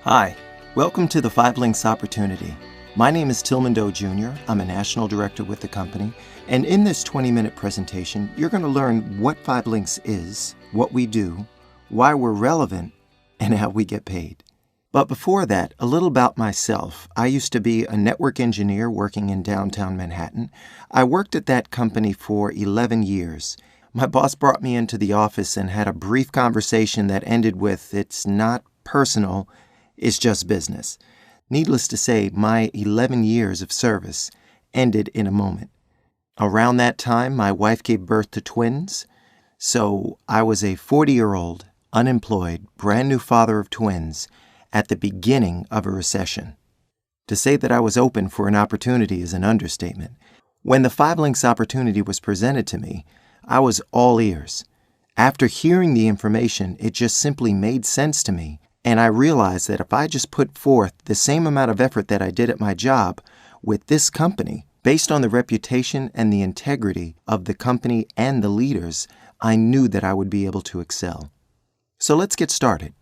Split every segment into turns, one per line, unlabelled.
Hi, welcome to the 5 Links Opportunity. My name is Tillman Doe Jr. I'm a national director with the company, and in this 20-minute presentation, you're going to learn what 5 Links is, what we do, why we're relevant, and how we get paid. But before that, a little about myself. I used to be a network engineer working in downtown Manhattan. I worked at that company for 11 years. My boss brought me into the office and had a brief conversation that ended with, "It's not personal, it's just business." Needless to say, my 11 years of service ended in a moment. Around that time, my wife gave birth to twins, so I was a 40-year-old, unemployed, brand new father of twins at the beginning of a recession. To say that I was open for an opportunity is an understatement. When the 5 Links opportunity was presented to me, I was all ears. After hearing the information, it just simply made sense to me, and I realized that if I just put forth the same amount of effort that I did at my job with this company, based on the reputation and the integrity of the company and the leaders, I knew that I would be able to excel. So let's get started.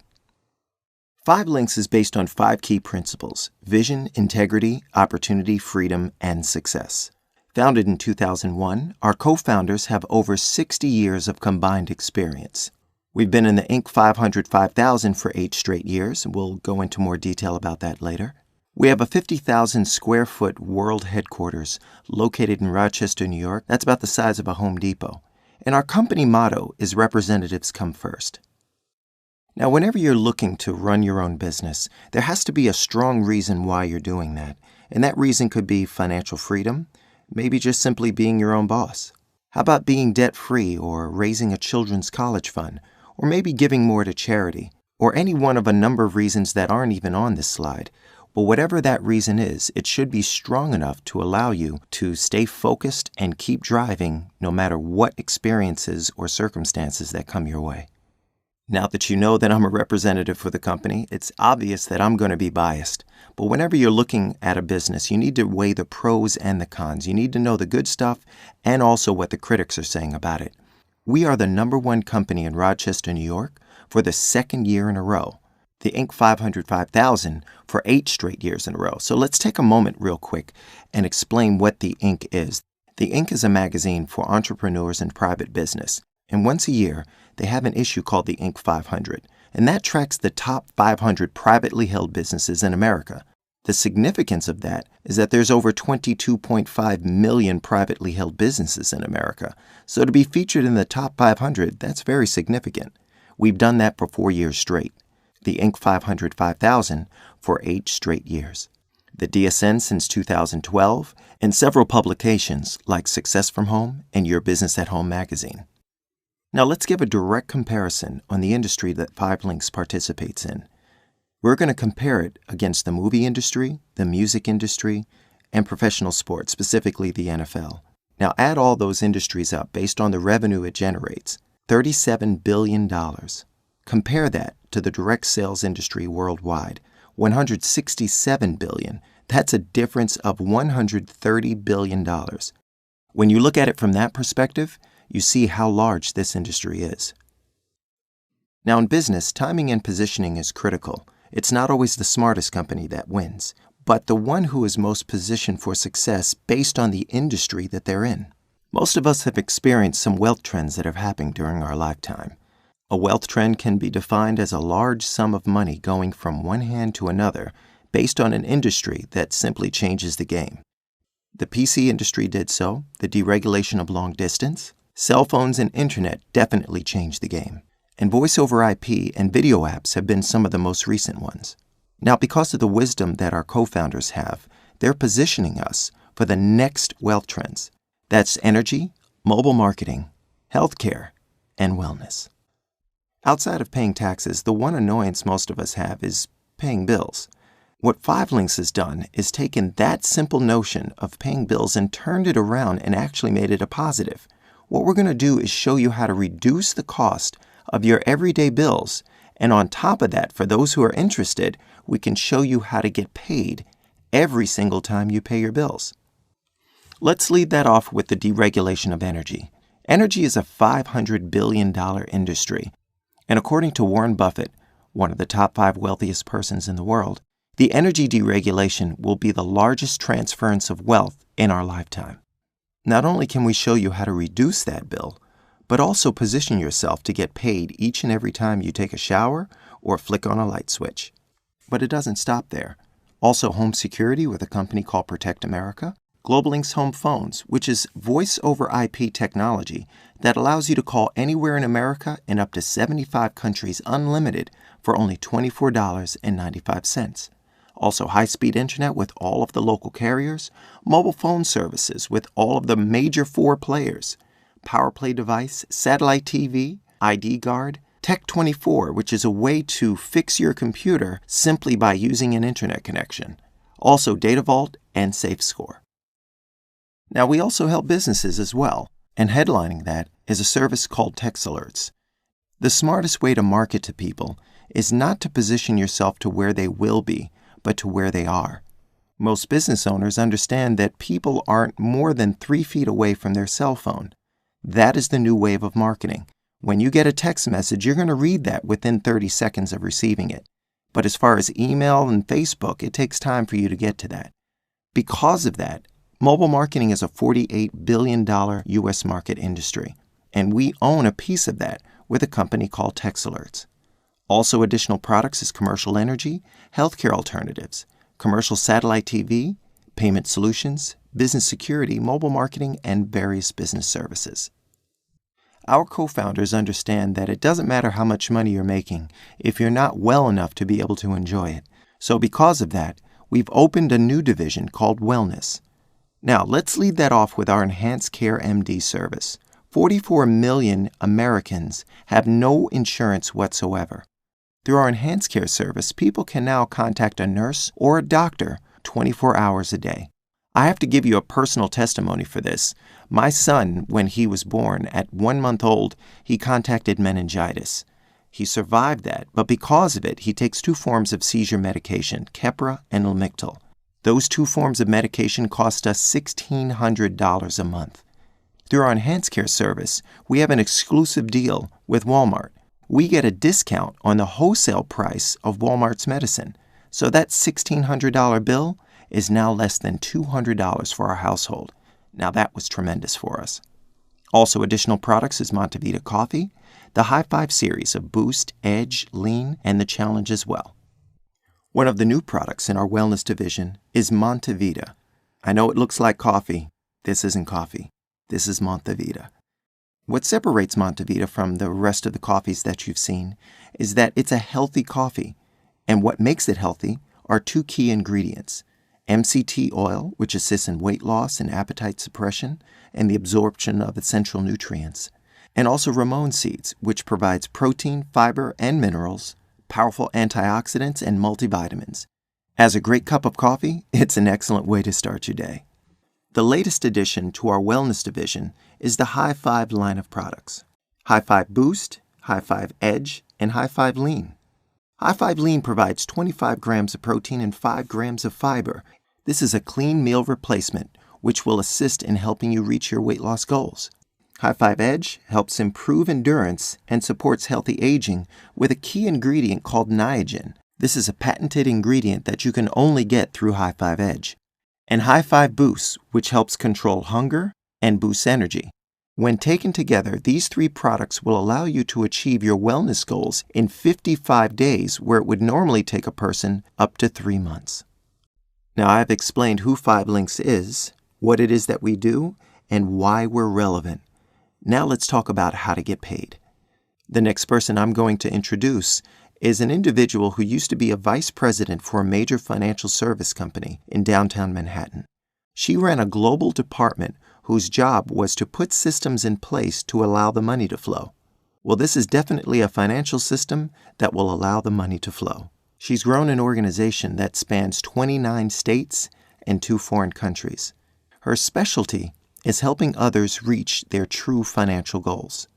5 Links is based on 5 key principles: vision, integrity, opportunity, freedom, and success. Founded in 2001, our co-founders have over 60 years of combined experience. We've been in the Inc. 500 5000 for 8 straight years, and we'll go into more detail about that later. We have a 50,000 square foot world headquarters located in Rochester, New York. That's about the size of a Home Depot. And our company motto is representatives come first. Now, whenever you're looking to run your own business, there has to be a strong reason why you're doing that. And that reason could be financial freedom, maybe just simply being your own boss. How about being debt-free or raising a children's college fund, or maybe giving more to charity, or any one of a number of reasons that aren't even on this slide? But whatever that reason is, it should be strong enough to allow you to stay focused and keep driving no matter what experiences or circumstances that come your way. Now that you know that I'm a representative for the company, it's obvious that I'm going to be biased. But whenever you're looking at a business, you need to weigh the pros and the cons. You need to know the good stuff and also what the critics are saying about it. We are the #1 company in Rochester, New York for the 2nd year in a row. The Inc. 500 5000 for 8 straight years in a row. So let's take a moment real quick and explain what the Inc. is. The Inc. is a magazine for entrepreneurs and private business. And once a year, they have an issue called the Inc. 500, and that tracks the top 500 privately held businesses in America. The significance of that is that there's over 22.5 million privately held businesses in America. So to be featured in the top 500, that's very significant. We've done that for 4 years straight. The Inc. 500 5000 for 8 straight years. The DSN since 2012, and several publications like Success from Home and Your Business at Home magazine. Now let's give a direct comparison on the industry that 5 Links participates in. We're going to compare it against the movie industry, the music industry, and professional sports, specifically the NFL. Now add all those industries up based on the revenue it generates, $37 billion. Compare that to the direct sales industry worldwide, $167 billion. That's a difference of $130 billion. When you look at it from that perspective, you see how large this industry is. Now in business, timing and positioning is critical. It's not always the smartest company that wins, but the one who is most positioned for success based on the industry that they're in. Most of us have experienced some wealth trends that have happened during our lifetime. A wealth trend can be defined as a large sum of money going from one hand to another based on an industry that simply changes the game. The PC industry did so, the deregulation of long distance. Cell phones and internet definitely changed the game, and voice over IP and video apps have been some of the most recent ones. Now, because of the wisdom that our co-founders have, they're positioning us for the next wealth trends. That's energy, mobile marketing, healthcare, and wellness. Outside of paying taxes, the one annoyance most of us have is paying bills. What 5 Links has done is taken that simple notion of paying bills and turned it around and actually made it a positive. What we're going to do is show you how to reduce the cost of your everyday bills. And on top of that, for those who are interested, we can show you how to get paid every single time you pay your bills. Let's lead that off with the deregulation of energy. Energy is a $500 billion industry. And according to Warren Buffett, one of the top 5 wealthiest persons in the world, the energy deregulation will be the largest transference of wealth in our lifetime. Not only can we show you how to reduce that bill, but also position yourself to get paid each and every time you take a shower or flick on a light switch. But it doesn't stop there. Also home security with a company called Protect America, GlobalLink's Home Phones, which is voice over IP technology that allows you to call anywhere in America and up to 75 countries unlimited for only $24.95. Also high-speed internet with all of the local carriers, mobile phone services with all of the major 4 players, PowerPlay device, satellite TV, ID Guard, Tech24, which is a way to fix your computer simply by using an internet connection. Also Data Vault and SafeScore. Now, we also help businesses as well, and headlining that is a service called Text Alerts. The smartest way to market to people is not to position yourself to where they will be, but to where they are. Most business owners understand that people aren't more than 3 feet away from their cell phone. That is the new wave of marketing. When you get a text message, you're going to read that within 30 seconds of receiving it. But as far as email and Facebook, it takes time for you to get to that. Because of that, mobile marketing is a $48 billion U.S. market industry, and we own a piece of that with a company called Text Alerts. Also additional products is commercial energy, healthcare alternatives, commercial satellite TV, payment solutions, business security, mobile marketing, and various business services. Our co-founders understand that it doesn't matter how much money you're making if you're not well enough to be able to enjoy it. So because of that, we've opened a new division called Wellness. Now, let's lead that off with our Enhanced Care MD service. 44 million Americans have no insurance whatsoever. Through our Enhanced Care service, people can now contact a nurse or a doctor 24 hours a day. I have to give you a personal testimony for this. My son, when he was born, at 1 month old, he contacted meningitis. He survived that, but because of it, he takes 2 forms of seizure medication, Keppra and Lamictal. Those 2 forms of medication cost us $1,600 a month. Through our Enhanced Care service, we have an exclusive deal with Walmart. We get a discount on the wholesale price of Walmart's medicine. So that $1,600 bill is now less than $200 for our household. Now that was tremendous for us. Also additional products is Montevita Coffee, the High Five series of Boost, Edge, Lean, and the Challenge as well. One of the new products in our wellness division is Montevita. I know it looks like coffee. This isn't coffee. This is Montevita. What separates Montevita from the rest of the coffees that you've seen is that it's a healthy coffee. And what makes it healthy are 2 key ingredients. MCT oil, which assists in weight loss and appetite suppression and the absorption of essential nutrients. And also Ramon seeds, which provides protein, fiber, and minerals, powerful antioxidants, and multivitamins. As a great cup of coffee, it's an excellent way to start your day. The latest addition to our wellness division is the High Five line of products. High Five Boost, High Five Edge, and High Five Lean. High Five Lean provides 25 grams of protein and 5 grams of fiber. This is a clean meal replacement, which will assist in helping you reach your weight loss goals. High Five Edge helps improve endurance and supports healthy aging with a key ingredient called Niagen. This is a patented ingredient that you can only get through High Five Edge. And High Five Boost, which helps control hunger and boosts energy. When taken together, these 3 products will allow you to achieve your wellness goals in 55 days, where it would normally take a person up to 3 months. Now, I've explained who 5 Links is, what it is that we do, and why we're relevant. Now let's talk about how to get paid. The next person I'm going to introduce is an individual who used to be a vice president for a major financial service company in downtown Manhattan. She ran a global department whose job was to put systems in place to allow the money to flow. Well, this is definitely a financial system that will allow the money to flow. She's grown an organization that spans 29 states and 2 foreign countries. Her specialty is helping others reach their true financial goals.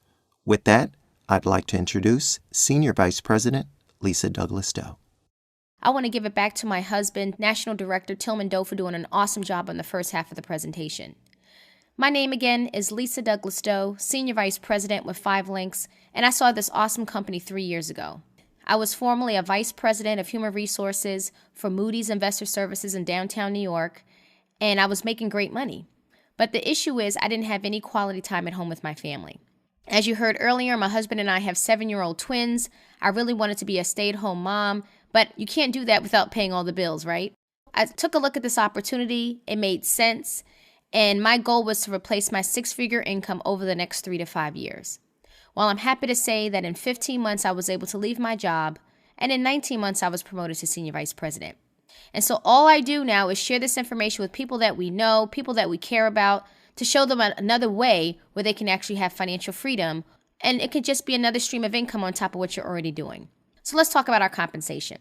With that, I'd like to introduce Senior Vice President Lisa Douglas-Doe.
I want to give it back to my husband, National Director Tillman Doe, for doing an awesome job on the first half of the presentation. My name again is Lisa Douglas-Doe, Senior Vice President with 5 Links, and I saw this awesome company 3 years ago. I was formerly a vice president of human resources for Moody's Investor Services in downtown New York, and I was making great money. But the issue is I didn't have any quality time at home with my family. As you heard earlier, my husband and I have 7-year-old twins. I really wanted to be a stay-at-home mom, but you can't do that without paying all the bills, right? I took a look at this opportunity. It made sense, and my goal was to replace my 6-figure income over the next 3 to 5 years. Well, I'm happy to say that in 15 months, I was able to leave my job, and in 19 months, I was promoted to senior vice president. And so all I do now is share this information with people that we know, people that we care about, to show them another way where they can actually have financial freedom, and it could just be another stream of income on top of what you're already doing. So let's talk about our compensation.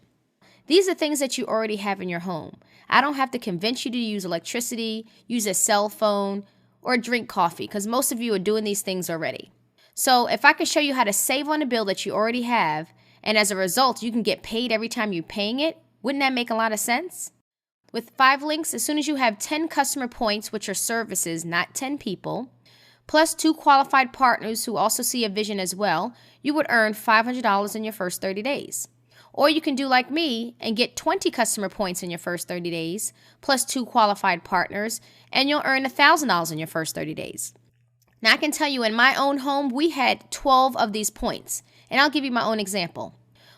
These are things that you already have in your home. I don't have to convince you to use electricity, use a cell phone, or drink coffee, because most of you are doing these things already. So if I can show you how to save on a bill that you already have, and as a result, you can get paid every time you're paying it, wouldn't that make a lot of sense? With 5 Links, as soon as you have 10 customer points, which are services, not 10 people, plus 2 qualified partners who also see a vision as well, you would earn $500 in your first 30 days. Or you can do like me and get 20 customer points in your first 30 days, plus 2 qualified partners, and you'll earn $1,000 in your first 30 days. Now, I can tell you in my own home, we had 12 of these points, and I'll give you my own example.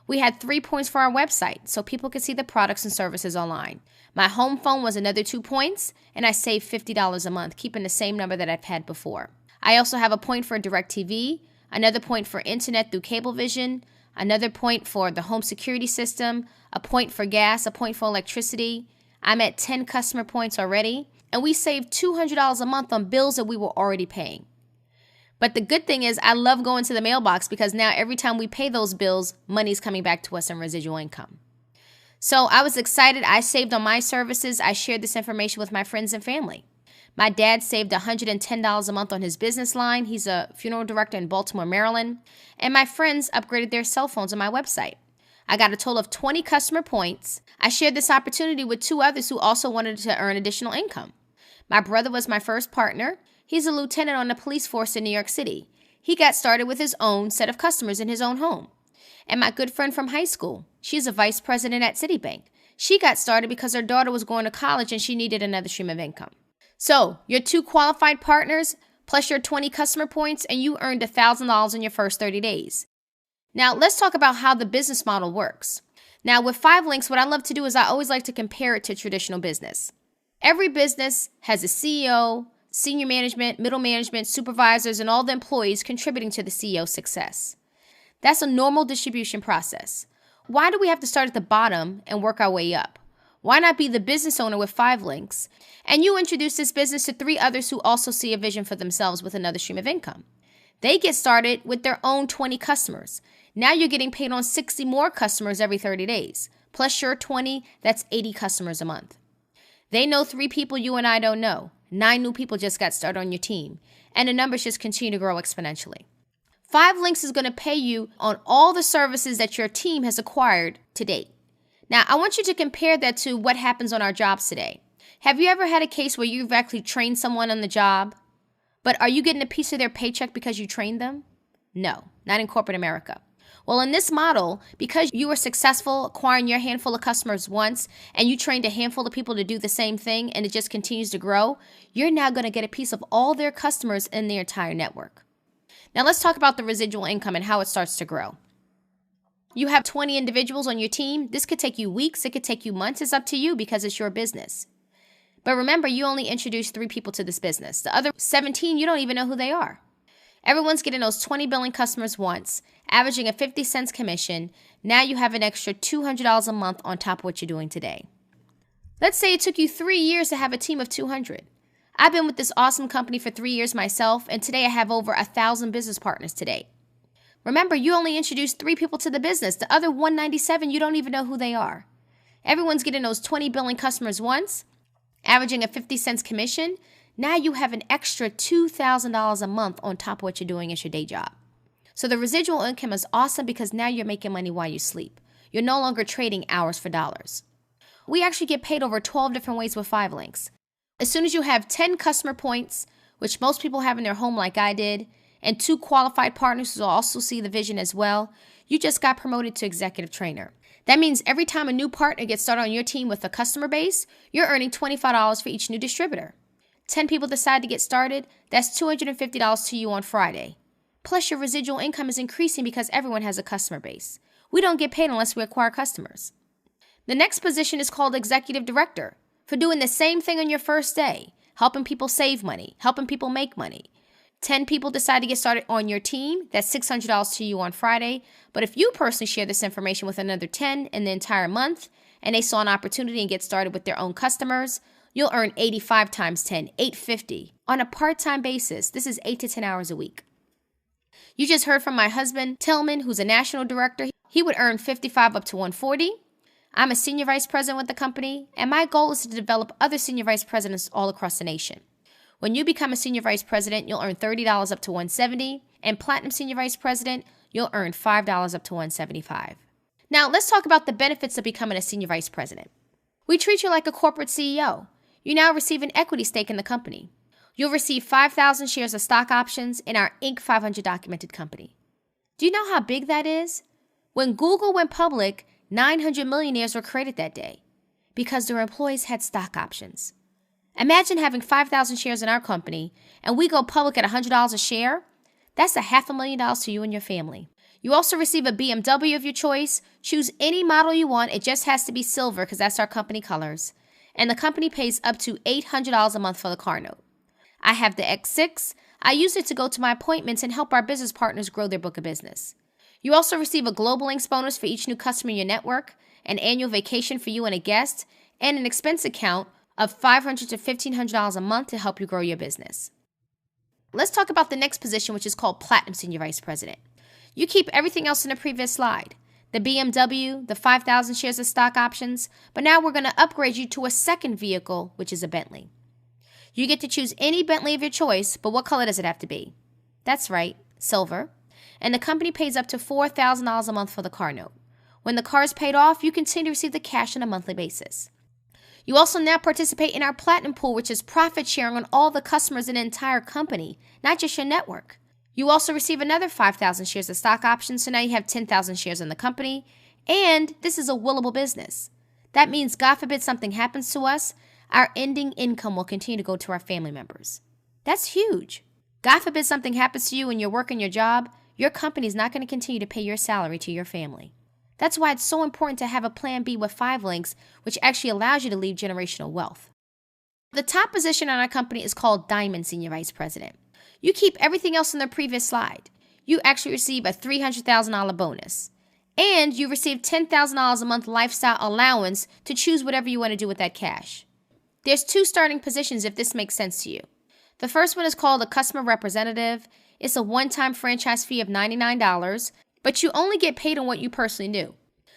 We had 3 points for our website, so people could see the products and services online. My home phone was another 2 points, and I saved $50 a month, keeping the same number that I've had before. I also have a point for DirecTV, another point for internet through Cablevision, another point for the home security system, a point for gas, a point for electricity. I'm at 10 customer points already, and we saved $200 a month on bills that we were already paying. But the good thing is I love going to the mailbox because now every time we pay those bills, money's coming back to us in residual income. So I was excited. I saved on my services. I shared this information with my friends and family. My dad saved $110 a month on his business line. He's a funeral director in Baltimore, Maryland. And my friends upgraded their cell phones on my website. I got a total of 20 customer points. I shared this opportunity with 2 others who also wanted to earn additional income. My brother was my first partner. He's a lieutenant on the police force in New York City. He got started with his own set of customers in his own home. And my good friend from high school, she's a vice president at Citibank. She got started because her daughter was going to college and she needed another stream of income. So your 2 qualified partners plus your 20 customer points, and you earned $1,000 in your first 30 days. Now let's talk about how the business model works. Now with 5 Links, what I love to do is I always like to compare it to traditional business. Every business has a CEO, senior management, middle management, supervisors, and all the employees contributing to the CEO's success. That's a normal distribution process. Why do we have to start at the bottom and work our way up? Why not be the business owner with 5 Links, and you introduce this business to 3 others who also see a vision for themselves with another stream of income? They get started with their own 20 customers. Now you're getting paid on 60 more customers every 30 days. Plus your 20, that's 80 customers a month. They know 3 people you and I don't know. 9 new people just got started on your team, and the numbers just continue to grow exponentially. 5 Links is going to pay you on all the services that your team has acquired to date. Now, I want you to compare that to what happens on our jobs today. Have you ever had a case where you've actually trained someone on the job, but are you getting a piece of their paycheck because you trained them? No, not in corporate America. Well, in this model, because you were successful acquiring your handful of customers once, and you trained a handful of people to do the same thing, and it just continues to grow, you're now going to get a piece of all their customers in their entire network. Now let's talk about the residual income and how it starts to grow. You have 20 individuals on your team. This could take you weeks. It could take you months. It's up to you because it's your business. But remember, you only introduced 3 people to this business. The other 17, you don't even know who they are. Everyone's getting those 20 billing customers once, averaging a 50 cents commission. Now you have an extra $200 a month on top of what you're doing today. Let's say it took you 3 years to have a team of 200. I've been with this awesome company for 3 years myself, and today I have over 1,000 business partners today. Remember, you only introduced 3 people to the business. The other 197, you don't even know who they are. Everyone's getting those 20 billing customers once, averaging a 50 cents commission. Now you have an extra $2,000 a month on top of what you're doing as your day job. So the residual income is awesome because now you're making money while you sleep. You're no longer trading hours for dollars. We actually get paid over 12 different ways with 5 Links. As soon as you have 10 customer points, which most people have in their home like I did, and 2 qualified partners who also see the vision as well, you just got promoted to executive trainer. That means every time a new partner gets started on your team with a customer base, you're earning $25 for each new distributor. 10 people decide to get started, that's $250 to you on Friday. Plus, your residual income is increasing because everyone has a customer base. We don't get paid unless we acquire customers. The next position is called executive director, for doing the same thing on your first day, helping people save money, helping people make money. 10 people decide to get started on your team, that's $600 to you on Friday. But if you personally share this information with another 10 in the entire month, and they saw an opportunity and get started with their own customers, you'll earn 85 times 10, $850. On a part-time basis, this is 8 to 10 hours a week. You just heard from my husband, Tillman, who's a national director. He would earn 55 up to 140. I'm a senior vice president with the company, and my goal is to develop other senior vice presidents all across the nation. When you become a senior vice president, you'll earn $30 up to $170, and platinum senior vice president, you'll earn $5 up to $175. Now, let's talk about the benefits of becoming a senior vice president. We treat you like a corporate CEO. You now receive an equity stake in the company. You'll receive 5,000 shares of stock options in our Inc. 500 documented company. Do you know how big that is? When Google went public, 900 millionaires were created that day because their employees had stock options. Imagine having 5,000 shares in our company and we go public at $100 a share. That's $500,000 to you and your family. You also receive a BMW of your choice. Choose any model you want. It just has to be silver because that's our company colors. And the company pays up to $800 a month for the car note. I have the X6. I use it to go to my appointments and help our business partners grow their book of business. You also receive a Global Links bonus for each new customer in your network, an annual vacation for you and a guest, and an expense account of $500 to $1,500 a month to help you grow your business. Let's talk about the next position, which is called Platinum Senior Vice President. You keep everything else in the previous slide. The BMW, the 5,000 shares of stock options, but now we're going to upgrade you to a second vehicle, which is a Bentley. You get to choose any Bentley of your choice, but what color does it have to be? That's right, silver. And the company pays up to $4,000 a month for the car note. When the car is paid off, you continue to receive the cash on a monthly basis. You also now participate in our Platinum Pool, which is profit sharing on all the customers in the entire company, not just your network. You also receive another 5,000 shares of stock options, so now you have 10,000 shares in the company. And this is a willable business. That means, God forbid something happens to us, our ending income will continue to go to our family members. That's huge. God forbid something happens to you and you're working your job, your company is not going to continue to pay your salary to your family. That's why it's so important to have a plan B with 5 links, which actually allows you to leave generational wealth. The top position on our company is called Diamond Senior Vice President. You keep everything else in the previous slide. You actually receive a $300,000 bonus. And you receive $10,000 a month lifestyle allowance to choose whatever you want to do with that cash. There's 2 starting positions if this makes sense to you. The first one is called a customer representative. It's a one-time franchise fee of $99, but you only get paid on what you personally do.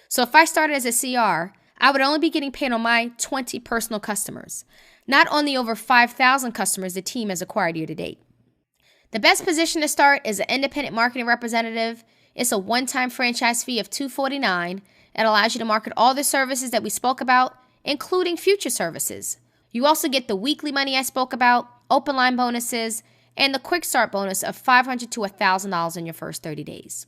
So if I started as a CR, I would only be getting paid on my 20 personal customers, not on the over 5,000 customers the team has acquired year to date. The best position to start is an independent marketing representative. It's a one-time franchise fee of $249. It allows you to market all the services that we spoke about, including future services. You also get the weekly money I spoke about, open line bonuses, and the quick start bonus of $500 to $1,000 in your first 30 days.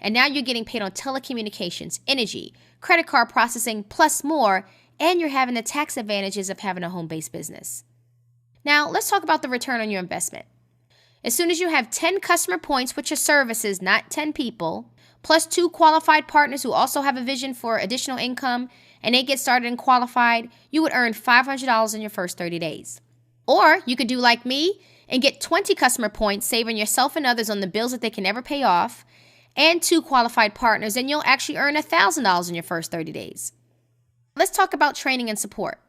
And now you're getting paid on telecommunications, energy, credit card processing, plus more, and you're having the tax advantages of having a home-based business. Now, let's talk about the return on your investment. As soon as you have 10 customer points, which are services, not 10 people, plus 2 qualified partners who also have a vision for additional income, and they get started and qualified, you would earn $500 in your first 30 days. Or you could do like me and get 20 customer points, saving yourself and others on the bills that they can never pay off, and 2 qualified partners, and you'll actually earn $1,000 in your first 30 days. Let's talk about training and support.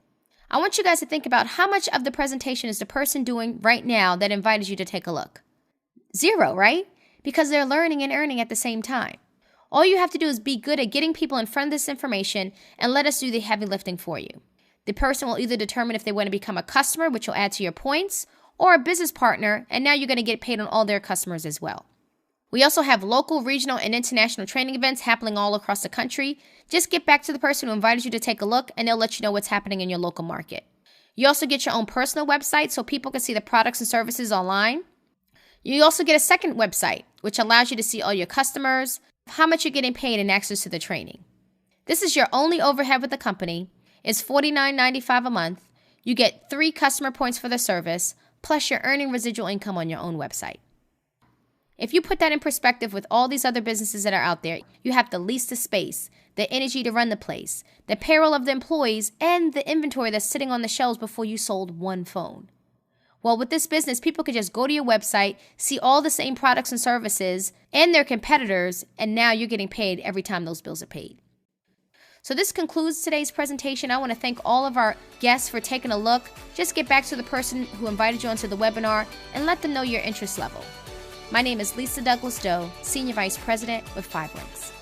I want you guys to think about how much of the presentation is the person doing right now that invited you to take a look. 0, right? Because they're learning and earning at the same time. All you have to do is be good at getting people in front of this information and let us do the heavy lifting for you. The person will either determine if they want to become a customer, which will add to your points, or a business partner, and now you're going to get paid on all their customers as well. We also have local, regional, and international training events happening all across the country. Just get back to the person who invited you to take a look, and they'll let you know what's happening in your local market. You also get your own personal website so people can see the products and services online. You also get a second website, which allows you to see all your customers, how much you're getting paid and access to the training. This is your only overhead with the company. It's $49.95 a month. You get 3 customer points for the service, plus you're earning residual income on your own website. If you put that in perspective with all these other businesses that are out there, you have the least of space, the energy to run the place, the payroll of the employees, and the inventory that's sitting on the shelves before you sold one phone. Well, with this business, people could just go to your website, see all the same products and services and their competitors, and now you're getting paid every time those bills are paid. So this concludes today's presentation. I want to thank all of our guests for taking a look. Just get back to the person who invited you onto the webinar and let them know your interest level. My name is Lisa Douglas Doe, Senior Vice President with 5LINX.